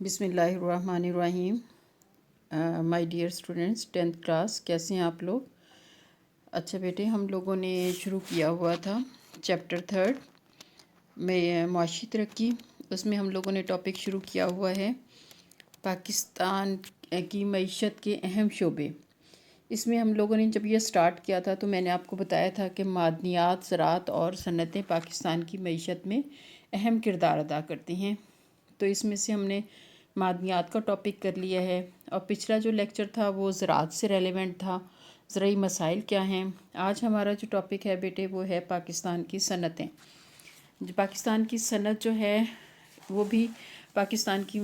बिस्मिल्लाहिर्रहमानिर्रहीम। My dear students, 10th class, कैसे हैं आप लोग? अच्छा बेटे, हम लोगों ने शुरू किया हुआ था चैप्टर 3 में मुआशी तरक्की। उसमें हम लोगों ने टॉपिक शुरू किया हुआ है पाकिस्तान की मईशत के अहम शोबे। इसमें हम लोगों ने जब ये स्टार्ट किया था तो मैंने आपको बताया था कि मादनियात, ज़राअत और सनतें पाकिस्तान की मईशत में अहम किरदार अदा करती हैं। तो इसमें से हमने मादनियात का टॉपिक कर लिया है और पिछला जो लेक्चर था वो ज़राअत से रेलेवेंट था, ज़रूरी मसाइल क्या हैं। आज हमारा जो टॉपिक है बेटे वो है पाकिस्तान की सनतें। जो पाकिस्तान की सनत जो है वो भी पाकिस्तान की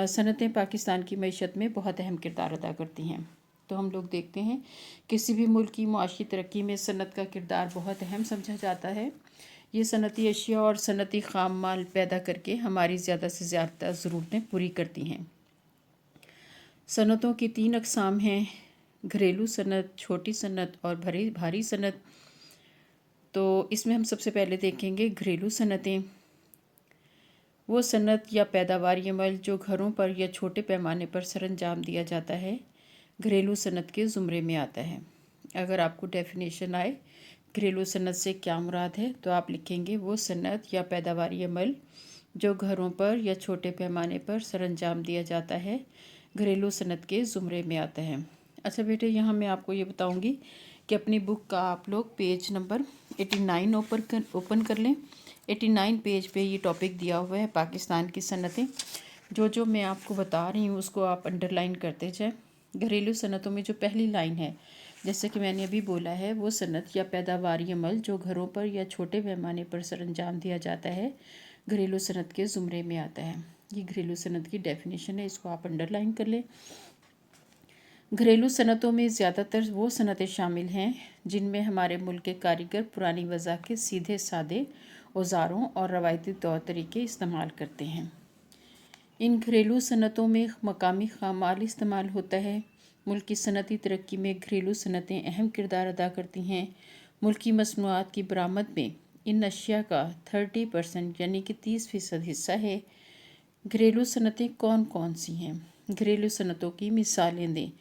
सनतें पाकिस्तान की मईशत में बहुत अहम किरदार अदा करती हैं। तो हम लोग देखते हैं किसी भी मुल्क की मुआशी तरक्की में सनत का किरदार बहुत अहम समझा जाता है। ये सनती अशिया और सनती ख़ाम माल पैदा करके हमारी ज़्यादा से ज़्यादा ज़रूरतें पूरी करती हैं। सनतों की 3 अक़साम हैं: घरेलू सनत, छोटी सनत और भारी सनत। तो इसमें हम सबसे पहले देखेंगे घरेलू सनतें। वो सनत या पैदावारी अमल जो घरों पर या छोटे पैमाने पर सरअंजाम दिया जाता है, घरेलू सनत के ज़ुमरे में आता है। अगर आपको डेफिनेशन आए घरेलू सनत से क्या मुराद है तो आप लिखेंगे वो सनत या पैदावारी अमल जो घरों पर या छोटे पैमाने पर सरअंजाम दिया जाता है, घरेलू सनत के ज़ुमरे में आता है। अच्छा बेटे, यहाँ मैं आपको ये बताऊँगी कि अपनी बुक का आप लोग पेज नंबर 89 ओपन कर लें। 89 पेज पे ये टॉपिक दिया हुआ है पाकिस्तान की सनतें। जो मैं आपको बता रही हूँ उसको आप अंडरलाइन करते जाएँ। घरेलू सनतों में जो पहली लाइन है, जैसे कि मैंने अभी बोला है, वो सनत या पैदावारी अमल जो घरों पर या छोटे पैमाने पर सरअंजाम दिया जाता है, घरेलू सनत के ज़ुमरे में आता है। ये घरेलू सनत की डेफिनेशन है, इसको आप अंडरलाइन कर लें। घरेलू सनतों में ज़्यादातर वो सनतें शामिल हैं जिनमें हमारे मुल्क के कारीगर पुरानी वज़ा के सीधे सादे औज़ारों और रवायती तौर तरीके इस्तेमाल करते हैं। इन घरेलू सनतों में मकामी ख़ाम माल इस्तेमाल होता है। मुल्क की सनती तरक्की में घरेलू सनतें अहम किरदार अदा करती हैं। मुल्क की मसनूआत की बरामद में इन अशिया का 30% यानी कि 30% हिस्सा है। घरेलू सनतें कौन कौन सी हैं? घरेलू सनतों की मिसालें दें।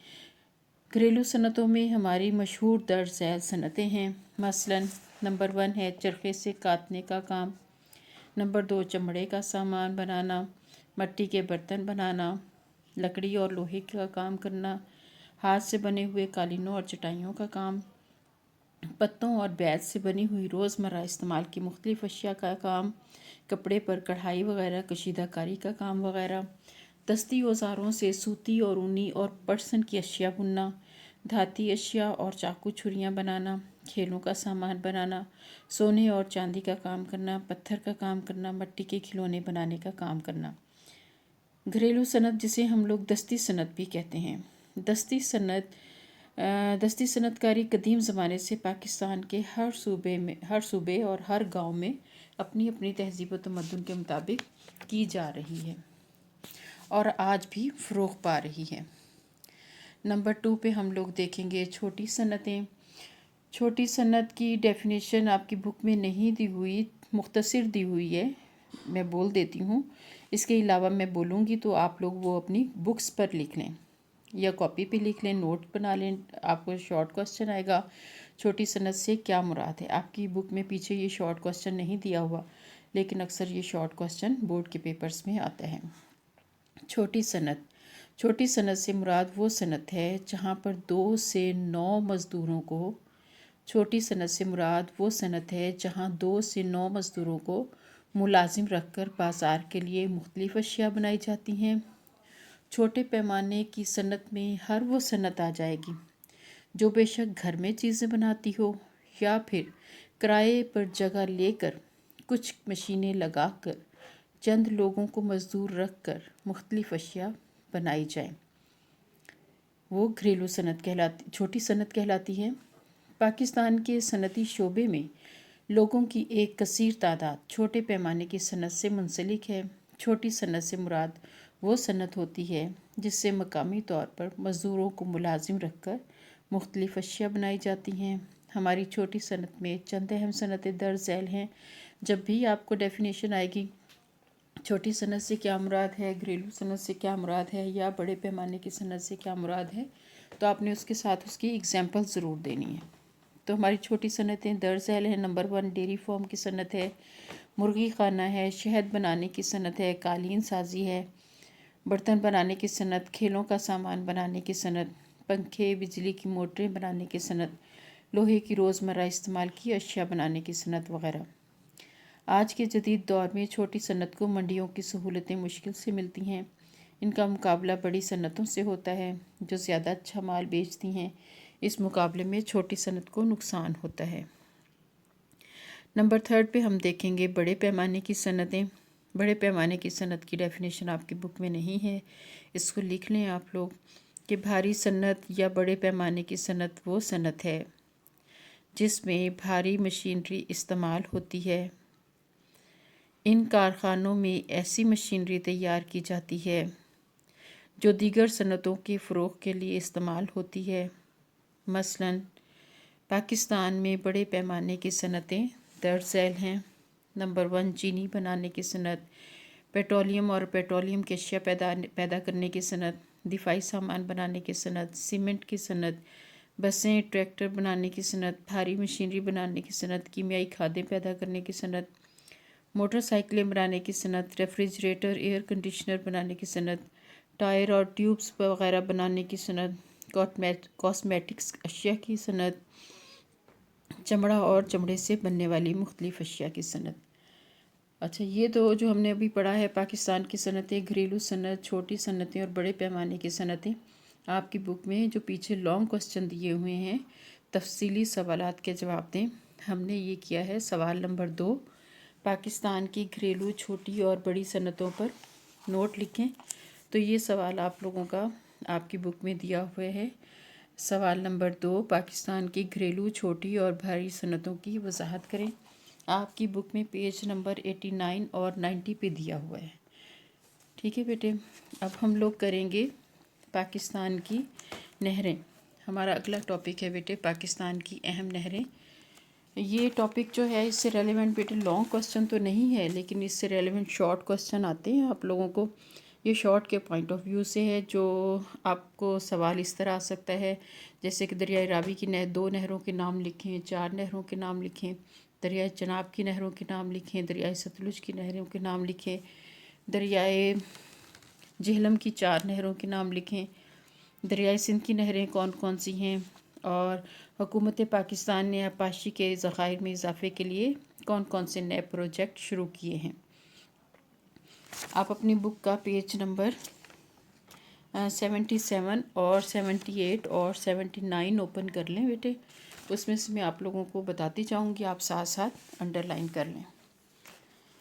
घरेलू सनतों में हमारी मशहूर दर्ज झैल सनतें हैं। मसलन नंबर 1 है चरखे से कातने का काम। नंबर 2 चमड़े का सामान बनाना, मिट्टी के बर्तन बनाना, लकड़ी और लोहे का काम करना, हाथ से बने हुए कालीनों और चटाइयों का काम, पत्तों और बैज से बनी हुई रोज़मर्रा इस्तेमाल की मुख्तलिफ अशिया का काम, कपड़े पर कढ़ाई वगैरह, कशीदाकारी का काम वगैरह, दस्ती औज़ारों से सूती और ऊनी और पटसन की अशिया बुनना, धाती अशिया और चाकू छुरियाँ बनाना, खेलों का सामान बनाना, सोने और चांदी का काम करना, पत्थर का काम करना, मिट्टी के खिलौने बनाने का काम करना। घरेलू सनत जिसे हम लोग दस्ती सनत भी कहते हैं। दस्ती सनतकारी कदीम ज़माने से पाकिस्तान के हर सूबे और हर गांव में अपनी अपनी तहज़ीब व तमद्दुन के मुताबिक की जा रही है और आज भी फ़रोग़ पा रही है। नंबर 2 पे हम लोग देखेंगे छोटी सनतें। छोटी सनत की डेफिनेशन आपकी बुक में नहीं दी हुई, मुख्तसर दी हुई है, मैं बोल देती हूँ। इसके अलावा मैं बोलूँगी तो आप लोग वो अपनी बुक्स पर लिख लें या कॉपी पे लिख लें, नोट बना लें। आपको शॉर्ट क्वेश्चन आएगा, छोटी सनत से क्या मुराद है। आपकी बुक में पीछे ये शॉर्ट क्वेश्चन नहीं दिया हुआ, लेकिन अक्सर ये शॉर्ट क्वेश्चन बोर्ड के पेपर्स में आता है। छोटी सनत से मुराद वो सनत है जहाँ पर 2 से 9 मज़दूरों को छोटी सनत से मुराद वो सनत है जहाँ 2 से 9 मज़दूरों को मुलाजिम रखकर बाज़ार के लिए मुख्तलिफ अशिया बनाई जाती हैं। छोटे पैमाने की सनत में हर वो सनत आ जाएगी जो बेशक घर में चीज़ें बनाती हो या फिर किराए पर जगह लेकर कुछ मशीनें लगाकर चंद लोगों को मज़दूर रख कर मुख्तलिफ अशिया बनाई जाए। वो घरेलू सनत छोटी सनत कहलाती है। पाकिस्तान के सनती शोबे में लोगों की एक कसीर तादाद छोटे पैमाने की सनत से मुंसलिक है। छोटी सनत से मुराद वो सनत होती है जिससे मकामी तौर पर मज़दूरों को मुलाजिम रखकर मुख्तलिफ अशिया बनाई जाती हैं। हमारी छोटी सनत में चंद अहम सनतें दर्ज झैल हैं। जब भी आपको डेफिनेशन आएगी छोटी सनत से क्या मुराद है, घरेलू सनत से क्या मुराद है, या बड़े पैमाने की सनत से क्या मुराद है, तो आपने उसके साथ उसकी एग्जांपल ज़रूर देनी है। तो हमारी छोटी सनतें दर्ज झैल है। नंबर 1 डेयरी फार्म की सनत है, मुर्गी खाना है, शहद बनाने की सनत है, कालीन साजी है, बर्तन बनाने की सनत, खेलों का सामान बनाने की सनत, पंखे, बिजली की मोटरें बनाने की सनत, लोहे की रोज़मर्रा इस्तेमाल की अशिया बनाने की सनत वगैरह। आज के जदीद दौर में छोटी सनत को मंडियों की सहूलतें मुश्किल से मिलती हैं। इनका मुकाबला बड़ी सनतों से होता है जो ज़्यादा अच्छा माल बेचती हैं। इस मुकाबले में छोटी सनत को नुकसान होता है। नंबर 3 पे हम देखेंगे बड़े पैमाने की सनतें। बड़े पैमाने की सनत की डेफिनेशन आपकी बुक में नहीं है, इसको लिख लें आप लोग कि भारी सनत या बड़े पैमाने की सनत वो सनत है जिसमें भारी मशीनरी इस्तेमाल होती है। इन कारखानों में ऐसी मशीनरी तैयार की जाती है जो दीगर सनतों के फ़रोग़ के लिए इस्तेमाल होती है। मसलन पाकिस्तान में बड़े पैमाने की सनतें दर्ज झैल हैं। नंबर 1 चीनी बनाने की सनत, पेट्रोलियम और पेट्रोलियम की अशिया पैदा करने की सनत, दिफाई सामान बनाने की सनत, सीमेंट की सनत, बसें ट्रैक्टर बनाने की सनत, भारी मशीनरी बनाने की सनत, कीमियाई खादें पैदा करने की सनत, मोटरसाइकिलें बनाने की सनत, रेफ्रिजरेटर एयर कंडीशनर बनाने की सनत, टायर और ट्यूब्स वगैरह बनाने की सनत, कॉस्मेटिक्स अशिया की सनत, चमड़ा और चमड़े से बनने वाली मुख्तलिफ अशिया की सनत। अच्छा, ये तो जो हमने अभी पढ़ा है पाकिस्तान की सनतें, घरेलू सनत, छोटी सनतें और बड़े पैमाने की सनतें। आपकी बुक में जो पीछे लॉन्ग क्वेश्चन दिए हुए हैं तफसीली सवालात के जवाब दें। हमने ये किया है सवाल नंबर 2, पाकिस्तान की घरेलू छोटी और बड़ी सनतों पर नोट लिखें। तो ये सवाल आप लोगों का आपकी बुक में दिया हुआ है। सवाल नंबर 2, पाकिस्तान की घरेलू छोटी और भारी सनतों की वजाहत करें। आपकी बुक में पेज नंबर 89 और 90 पे दिया हुआ है। ठीक है बेटे, अब हम लोग करेंगे पाकिस्तान की नहरें। हमारा अगला टॉपिक है बेटे पाकिस्तान की अहम नहरें। ये टॉपिक जो है इससे रेलेवेंट बेटे लॉन्ग क्वेश्चन तो नहीं है, लेकिन इससे रेलेवेंट शॉर्ट क्वेश्चन आते हैं आप लोगों को। ये शॉर्ट के पॉइंट ऑफ व्यू से है। जो आपको सवाल इस तरह आ सकता है जैसे कि दरियाए रावी की 2 नहरों के नाम लिखें, 4 नहरों के नाम लिखें, दरियाए चनाब की नहरों के नाम लिखें, दरियाए सतलुज की नहरों के नाम लिखें, दरियाए झेलम की 4 नहरों के नाम लिखें, दरियाए सिंध की नहरें कौन कौन सी हैं, और हुकूमत पाकिस्तान ने आपाशी के ज़खायर में इजाफे के लिए कौन कौन से नए प्रोजेक्ट शुरू किए हैं। आप अपनी बुक का पेज नंबर 77 और 78 और 79 ओपन कर लें बेटे। उसमें से मैं आप लोगों को बताती जाऊंगी, आप साथ साथ अंडरलाइन कर लें।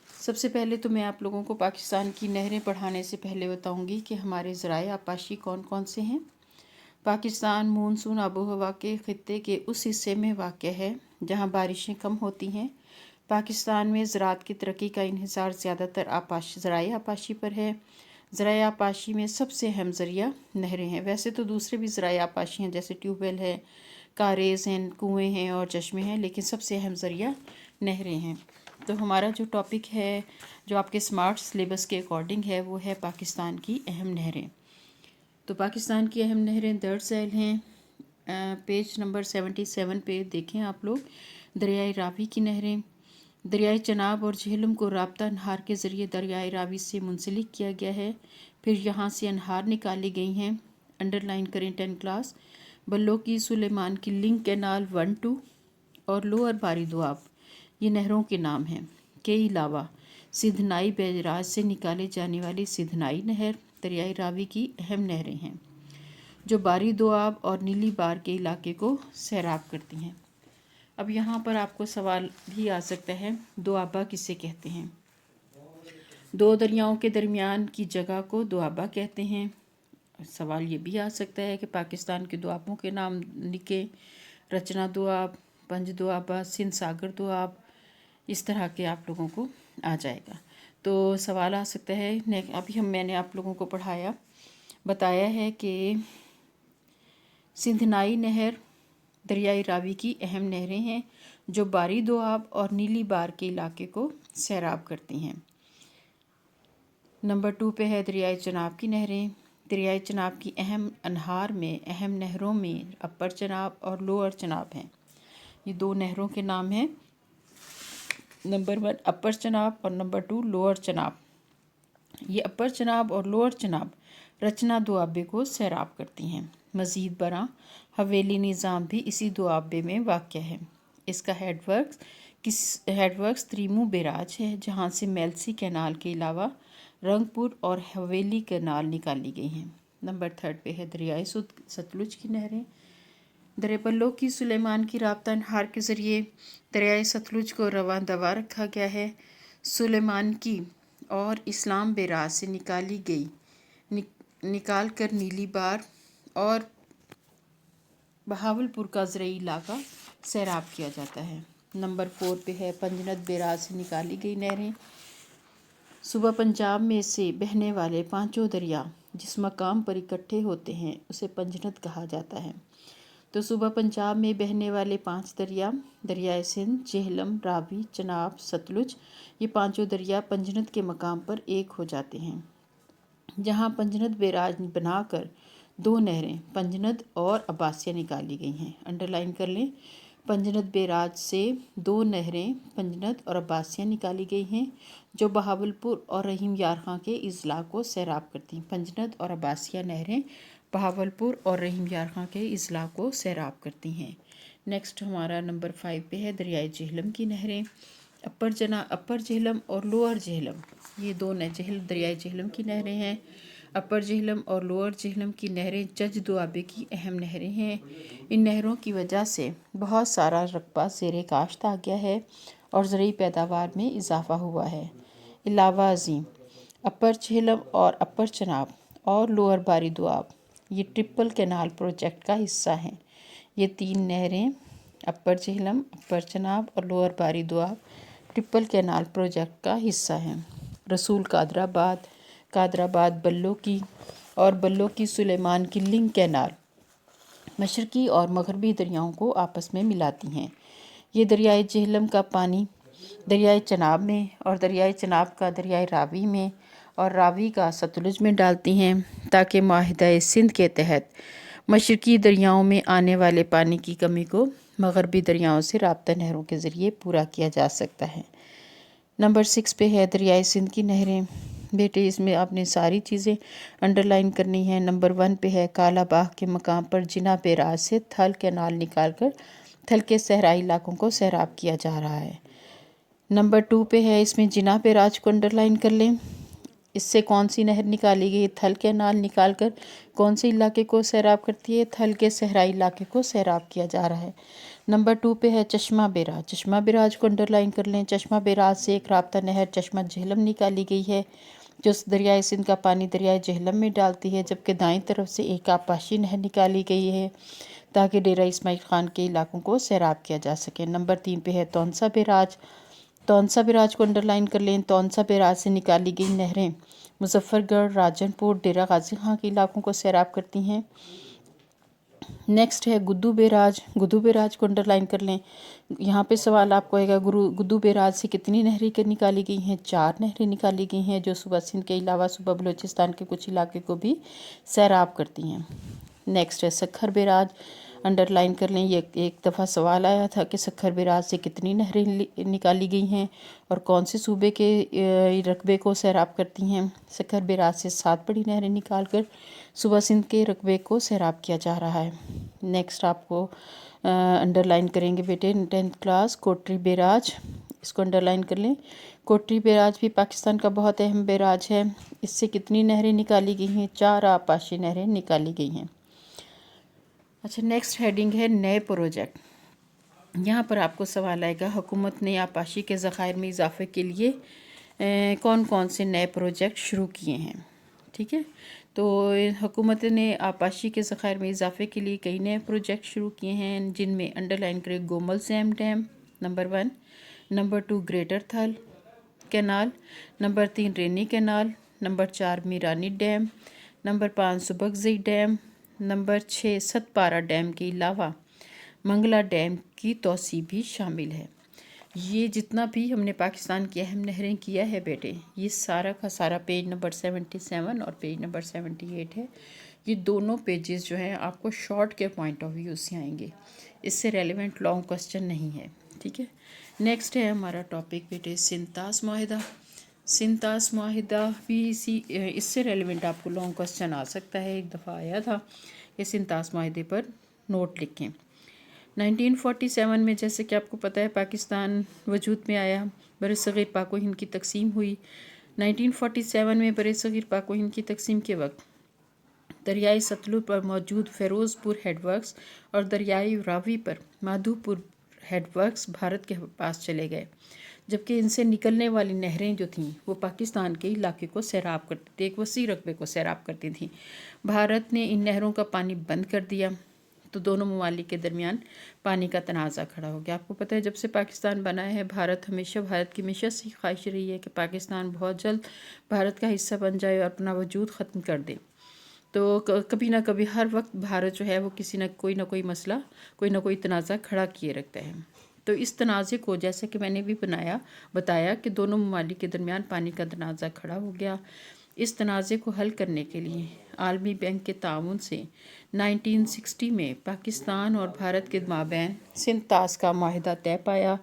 सबसे पहले तो मैं आप लोगों को पाकिस्तान की नहरें पढ़ाने से पहले बताऊंगी कि हमारे ज़राए आपाशी कौन कौन से हैं। पाकिस्तान मानसून आबोहवा के ख़ित्ते के उस हिस्से में वाक़ है जहाँ बारिशें कम होती हैं। पाकिस्तान में ज़राअत की तरक्की का इन्हिसार ज़्यादातर ज़राए आपाशी पर है। ज़राए आपाशी में सबसे अहम ज़रिया नहरें हैं। वैसे तो दूसरे भी ज़राए आपाशी हैं जैसे ट्यूबवेल है, कारेज़ हैं, कुएँ हैं और चश्मे हैं, लेकिन सबसे अहम ज़रिया नहरें हैं। तो हमारा जो टॉपिक है जो आपके स्मार्ट सिलेबस के अकॉर्डिंग है वो है पाकिस्तान की अहम नहरें। तो पाकिस्तान की अहम नहरें दर्ज झैल हैं। पेज नंबर 77 पे देखें आप लोग। दरियाए रावी की नहरें, दरियाए चनाब और झेलम को राब्ता अनहार के ज़रिए दरियाए रावी से मुंसलिक किया गया है। फिर यहाँ से अनहार निकाली गई हैं। अंडरलाइन करें 10 क्लास। बल्लो की, सुलेमान की, लिंक कैनाल 1-2 और लोअर बारी दुआब ये नहरों के नाम हैं। के अलावा सिधनाई बैराज से निकाले जाने वाली सिधनाई नहर दरियाए रावी की अहम नहरें हैं जो बारी दुआब और नीली बार के इलाके को सैराब करती हैं। अब यहाँ पर आपको सवाल भी आ सकता है, दुआबा किसे कहते हैं। 2 दरियाओं के दरमियान की जगह को दुआबा कहते हैं। सवाल ये भी आ सकता है कि पाकिस्तान के दुआबों के नाम लिखे, रचना दुआब, पंज दुआबा, सिंध सागर दुआब, इस तरह के आप लोगों को आ जाएगा। तो सवाल आ सकता है, अभी मैंने आप लोगों को बताया है कि सिंधनाई नहर दरियाई रावी की अहम नहरें हैं जो बारी दुआब और नीली बार के इलाके को सैराब करती हैं। نمبر 2 پہ ہے دریائے چناب کی نہریں۔ دریائے چناب کی اہم انہار میں اہم نہروں میں اپر چناب اور لوور چناب ہیں۔ یہ 2 نہروں کے نام ہیں، نمبر 1 اپر چناب اور نمبر 2 لوور چناب۔ یہ اپر چناب اور لوور چناب رچنا دوآبے کو سیراب کرتی ہیں۔ مزید برآں حویلی نظام بھی اسی دوآبے میں واقع ہے۔ اس کا ہیڈ ورکس تریمو بیراج ہے، جہاں سے میلسی کینال کے علاوہ رنگپور اور حویلی کینال نکالی گئی ہیں۔ نمبر 3 پہ ہے دریائے ستلج کی نہریں۔ دریا پلو کی سلیمان کی رابطہ انہار کے ذریعے دریائے ستلج کو رواں دوا رکھا گیا ہے۔ سلیمان کی اور اسلام بیراج سے نکال کر نیلی بار اور بہاولپور کا زرعی علاقہ سیراب کیا جاتا ہے۔ نمبر 4 پہ ہے پنجنت بیراج سے نکالی گئی نہریں۔ صوبہ پنجاب میں سے بہنے والے 5 دریا جس مقام پر اکٹھے ہوتے ہیں اسے پنجنت کہا جاتا ہے۔ تو صوبہ پنجاب میں بہنے والے 5 دریا دریائے سندھ، جہلم، راوی، چناب، ستلج، یہ 5 دریا پنجنت کے مقام پر ایک ہو جاتے ہیں، جہاں پنجنت بیراج بنا کر 2 نہریں پنجنت اور عباسیہ نکالی گئی ہیں۔ انڈر لائن کر لیں، پنجنت بیراج سے 2 نہریں پنجنت اور عباسیہ نکالی گئی ہیں جو بہاولپور اور رحیم یار خاں کے اضلاع کو سیراب کرتی ہیں۔ پنجنت اور عباسیہ نہریں بہاولپور اور رحیم یار خاں کے اضلاع کو سیراب کرتی ہیں۔ نیکسٹ ہمارا نمبر 5 پہ ہے دریائے جہلم کی نہریں۔ اپر جہلم اور لوور جہلم، یہ 2 دریائے جہلم کی نہریں ہیں۔ اپر جہلم اور لوور جہلم کی نہریں جج دوآبے کی اہم نہریں ہیں۔ ان نہروں کی وجہ سے بہت سارا رقبہ زیر کاشت آ گیا ہے اور زرعی پیداوار میں اضافہ ہوا ہے۔ علاوہ ازیں اپر جہلم اور اپر چناب اور لوور باری دوآب یہ ٹرپل کینال پروجیکٹ کا حصہ ہیں۔ یہ 3 نہریں اپر جہلم، اپر چناب اور لوور باری دوآب ٹرپل کینال پروجیکٹ کا حصہ ہیں۔ رسول قادرآباد بلو کی سلیمان کی لنک کینال مشرقی اور مغربی دریاؤں کو آپس میں ملاتی ہیں۔ یہ دریائے جہلم کا پانی دریائے چناب میں اور دریائے چناب کا دریائے راوی میں اور راوی کا ستلج میں ڈالتی ہیں تاکہ معاہدہ سندھ کے تحت مشرقی دریاؤں میں آنے والے پانی کی کمی کو مغربی دریاؤں سے رابطہ نہروں کے ذریعے پورا کیا جا سکتا ہے۔ نمبر 6 پہ ہے دریائے سندھ کی نہریں۔ بیٹے اس میں آپ نے ساری چیزیں انڈر لائن کرنی ہیں۔ نمبر 1 پہ ہے کالا باغ کے مقام پر جناح بیراج سے تھل کینال نکال کر تھل کے صحرائی علاقوں کو سیراب کیا جا رہا ہے۔ نمبر 2 پہ ہے اس میں جناح بیراج کو انڈر لائن کر لیں۔ اس سے کون سی نہر نکالی گئی؟ تھل کینال نکال کر کون سے علاقے کو سیراب کرتی ہے؟ تھل کے صحرائی علاقے کو سیراب کیا جا رہا ہے۔ نمبر 2 پہ ہے چشمہ بیراج کو انڈر لائن کر لیں۔ چشمہ بیراج سے ایک رابطہ نہر چشمہ جہلم نکالی گئی ہے جو دریائے سندھ کا پانی دریائے جہلم میں ڈالتی ہے، جبکہ دائیں طرف سے ایک آبپاشی نہر نکالی گئی ہے تاکہ ڈیرہ اسماعیل خان کے علاقوں کو سیراب کیا جا سکے۔ نمبر 3 پہ ہے تونسا بیراج کو انڈر لائن کر لیں۔ تونسا بیراج سے نکالی گئی نہریں مظفر گڑھ، راجن پور، ڈیرہ غازی خان کے علاقوں کو سیراب کرتی ہیں۔ نیکسٹ ہے گدو بیراج کو انڈر لائن کر لیں۔ یہاں پہ سوال آپ کو آئے گا گدو بیراج سے کتنی نہریں نکالی گئی ہیں؟ 4 نہریں نکالی گئی ہیں جو صوبہ سندھ کے علاوہ صوبہ بلوچستان کے کچھ علاقے کو بھی سیراب کرتی ہیں۔ نیکسٹ ہے سکھر بیراج، انڈر لائن کر لیں۔ یہ ایک دفعہ سوال آیا تھا کہ سکھر بیراج سے کتنی نہریں نکالی گئی ہیں اور کون سے صوبے کے رقبے کو سیراب کرتی ہیں؟ سکھر بیراج سے 7 بڑی نہریں نکال کر صوبہ سندھ کے رقبے کو سیراب کیا جا رہا ہے۔ نیکسٹ آپ کو انڈر لائن کریں گے بیٹے 10th کلاس کوٹری بیراج، اس کو انڈر لائن کر لیں۔ کوٹری بیراج بھی پاکستان کا بہت اہم بیراج ہے۔ اس سے کتنی نہریں نکالی گئی ہیں؟ 4 آبپاشی نہریں نکالی گئی ہیں۔ اچھا نیکسٹ ہیڈنگ ہے نئے پروجیکٹ۔ یہاں پر آپ کو سوال آئے گا حکومت نے آبپاشی کے ذخائر میں اضافے کے لیے کون کون سے نئے پروجیکٹ شروع کیے ہیں؟ ٹھیک ہے، تو حکومت نے آبپاشی کے ذخائر میں اضافے کے لیے کئی نئے پروجیکٹ شروع کیے ہیں، جن میں انڈر لائن کریں گومل سیم dam number 1، number 2 greater Thal canal, number 3 Rainee canal, number 4 Mirani dam, number 5 Sabakzai dam, number 6 ست پارہ ڈیم کے علاوہ منگلا ڈیم کی توسیع بھی شامل ہے۔ یہ جتنا بھی ہم نے پاکستان کی اہم نہریں کیا ہے بیٹے، یہ سارا کا سارا پیج نمبر 77 اور پیج نمبر 78 ہے۔ یہ دونوں پیجز جو ہیں آپ کو شارٹ کے پوائنٹ آف ویو سے آئیں گے، اس سے ریلیونٹ لانگ کوسچن نہیں ہے، ٹھیک ہے۔ نیکسٹ ہے ہمارا ٹاپک بیٹے سنتاس معاہدہ۔ سنتاس معاہدہ بھی اس سے ریلیونٹ آپ کو لانگ کوسچن آ سکتا ہے، ایک دفعہ آیا تھا۔ یہ سنتاس معاہدے پر نوٹ لکھیں۔ 1947 میں جیسے کہ آپ کو پتہ ہے پاکستان وجود میں آیا، برصغیر پاک و ہند کی تقسیم ہوئی۔ 1947 میں برصغیر پاک و ہند کی تقسیم کے وقت دریائے ستلج پر موجود فیروز پور ہیڈ ورکس اور دریائے راوی پر مادھو پور ہیڈ ورکس بھارت کے پاس چلے گئے، جبکہ ان سے نکلنے والی نہریں جو تھیں وہ پاکستان کے علاقے کو سیراب کرتی تھیں، ایک وسیع رقبے کو سیراب کرتی تھیں۔ بھارت نے ان نہروں کا پانی بند کر دیا تو دونوں ممالک کے درمیان پانی کا تنازع کھڑا ہو گیا۔ آپ کو پتہ ہے جب سے پاکستان بنا ہے بھارت کی ہمیشہ سے خواہش رہی ہے کہ پاکستان بہت جلد بھارت کا حصہ بن جائے اور اپنا وجود ختم کر دے۔ تو کبھی نہ کبھی ہر وقت بھارت جو ہے وہ کسی نہ کوئی مسئلہ، کوئی نہ کوئی تنازع کھڑا کیے رکھتا ہے۔ تو اس تنازع کو جیسے کہ میں نے بھی بتایا کہ دونوں ممالک کے درمیان پانی کا تنازع کھڑا ہو گیا۔ اس تنازع کو حل کرنے کے لیے عالمی بینک کے تعاون سے 1960 میں پاکستان اور بھارت کے مابین سنتاس کا معاہدہ طے پایا۔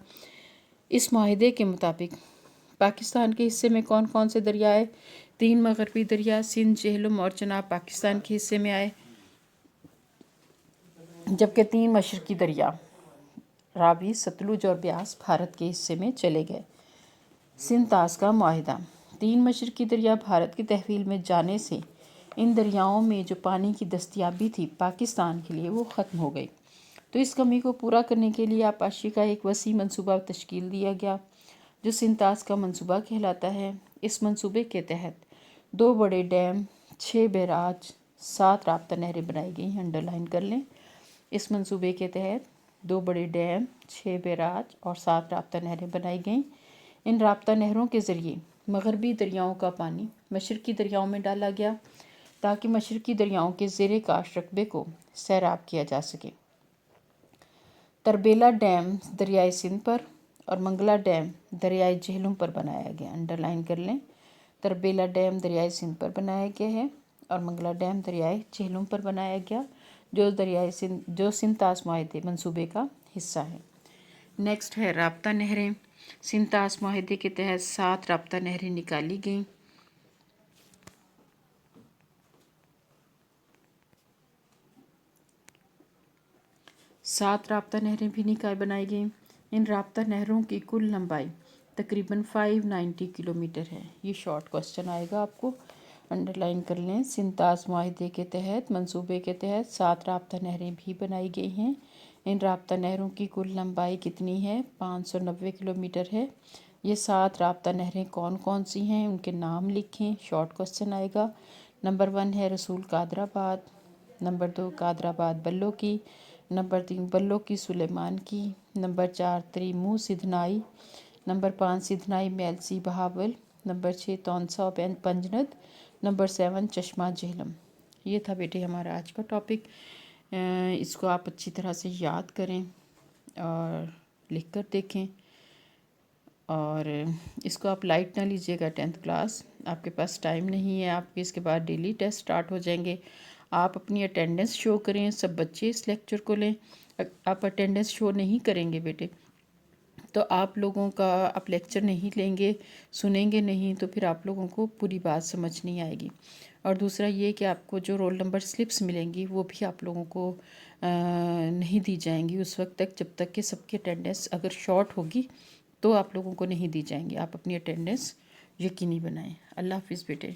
اس معاہدے کے مطابق پاکستان کے حصے میں کون کون سے دریائے؟ 3 مغربی دریا سندھ، جہلم اور چناب پاکستان کے حصے میں آئے، جبکہ 3 مشرقی دریا راوی، ستلج اور بیاس بھارت کے حصے میں چلے گئے۔ سنتاس کا معاہدہ: 3 مشرقی دریا بھارت کی تحویل میں جانے سے ان دریاؤں میں جو پانی کی دستیابی تھی پاکستان کے لیے وہ ختم ہو گئی۔ تو اس کمی کو پورا کرنے کے لیے آبپاشی کا ایک وسیع منصوبہ تشکیل دیا گیا جو سنتاس کا منصوبہ کہلاتا ہے۔ اس منصوبے کے تحت 2 بڑے ڈیم، 6 بیراج، 7 رابطہ نہریں بنائی گئیں، انڈرلائن کر لیں۔ اس منصوبے کے تحت 2 بڑے ڈیم، 6 بیراج اور 7 رابطہ نہریں بنائی گئیں۔ ان رابطہ نہروں کے ذریعے مغربی دریاؤں کا پانی مشرقی دریاؤں میں ڈالا گیا تاکہ مشرقی دریاؤں کے زیر کاش رقبے کو سیراب کیا جا سکے۔ تربیلا ڈیم دریائے سندھ پر اور منگلا ڈیم دریائے جہلم پر بنایا گیا، انڈرلائن کر لیں۔ تربیلا ڈیم دریائے سندھ پر بنایا گیا ہے اور منگلا ڈیم دریائے جہلم پر بنایا گیا جو سنتاس معاہدے منصوبے کا حصہ ہے۔ نیکسٹ ہے رابطہ نہریں۔ سنتاس معاہدے کے تحت 7 رابطہ نہریں نکالی گئیں۔ 7 رابطہ نہریں بھی بنائی گئیں۔ ان رابطہ نہروں کی کل لمبائی تقریباً 590 کلومیٹر ہے۔ یہ شارٹ کوسچن آئے گا، آپ کو انڈرلائن کر لیں۔ سنتاس معاہدے کے تحت منصوبے کے تحت 7 رابطہ نہریں بھی بنائی گئی ہیں۔ ان رابطہ نہروں کی کل لمبائی کتنی ہے؟ 590 کلومیٹر ہے۔ یہ 7 رابطہ نہریں کون کون سی ہیں؟ ان کے نام لکھیں، شارٹ کوسچن آئے گا۔ نمبر 1 ہے رسول قادر آباد، نمبر 2 قادر آباد بلو کی، نمبر 3 بلو کی Sulemanki, number 4 Trimmu Sidhnai, number 5 Sidhnai Mailsi Bahawal, number 6 Taunsa Panjnad, number 7 Chashma Jhelum. یہ تھا بیٹے ہمارا آج کا ٹاپک۔ اس کو آپ اچھی طرح سے یاد کریں اور لکھ کر دیکھیں، اور اس کو آپ لائٹ نہ لیجیے گا۔ 10th کلاس آپ کے پاس ٹائم نہیں ہے، آپ کے اس کے بعد ڈیلی ٹیسٹ سٹارٹ ہو جائیں گے۔ آپ اپنی اٹینڈنس شو کریں، سب بچے اس لیکچر کو لیں۔ آپ اٹینڈنس شو نہیں کریں گے بیٹے تو آپ لوگوں کا آپ لیکچر نہیں لیں گے، سنیں گے نہیں، تو پھر آپ لوگوں کو پوری بات سمجھ نہیں آئے گی۔ اور دوسرا یہ کہ آپ کو جو رول نمبر سلپس ملیں گی وہ بھی آپ لوگوں کو نہیں دی جائیں گی اس وقت تک جب تک کہ سب کی اٹینڈنس اگر شارٹ ہوگی تو آپ لوگوں کو نہیں دی جائیں گی۔ آپ اپنی اٹینڈنس یقینی بنائیں۔ اللہ حافظ بیٹے۔